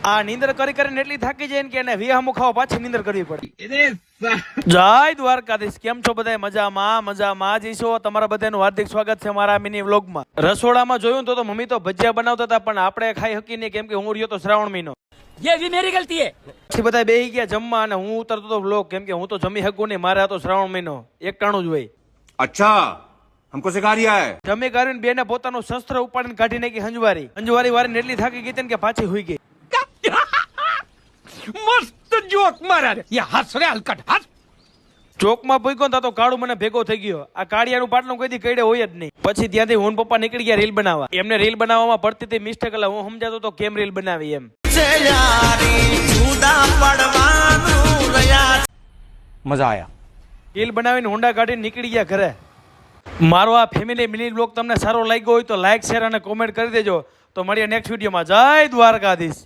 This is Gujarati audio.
આ નીંદર કરી કરીને એટલી થાકી જાય ને કે એને વિહામું ખાવા પાછી નીંદર કરવી પડે. જય દ્વારકાધીશ. કેમ છો બધા? મજામાં જઈશો. તમારા બધાનું હાર્દિક સ્વાગત છે મારા મિની વ્લોગમાં. રસોડામાં જોયું તો મમ્મી તો ભજીયા બનાવતા હતા, પણ આપણે ખાઈ શકી નહીં કેમ કે હું રહ્યો તો શ્રાવણ મહિનો. ये भी मेरी गलती है. પછી બધા બેહી ગયા જમવા અને હું ઉતરતો તો વ્લોગ કેમ કે હું તો જમી શકું નહીં, મારે હતો શ્રાવણ મહિનો એકટાણું જ હોય. अच्छा हमको सिखा रिया है. જમી કરીને બેને પોતાનું શસ્ત્ર ઉપાડીને કાઢી નાખી અંજવારી વારીને એટલી થાકી ગઈ ને કે પાછી હુઈ ગઈ. मस्त जोक मारा रे. ये हंस रे हलकट हंस. ચોકમાં પૂગ્યો તો કાળું મને ભેગો થઈ ગયો. આ કાળિયાનું પાટલું કોઈ દી કઈડે હોય જ નહીં. પછી ત્યાંથી હું પપ્પા નીકળી ગયા રીલ બનાવવા. એમને રીલ બનાવવામાં પડતી હતી મિસ્ટેક, એટલે હું સમજાતો તો કેમ રીલ બનાવી એમ. मजा आया. રીલ બનાવીને હોન્ડા કાઢીને નીકળી ગયા ઘરે. મારો આ ફેમિલી મિની બ્લોગ તમને સારો લાગ્યો હોય તો લાઈક શેર અને કોમેન્ટ કરી દેજો. તો મળીએ નેક્સ્ટ વિડીયોમાં. જય દ્વારકાધીશ.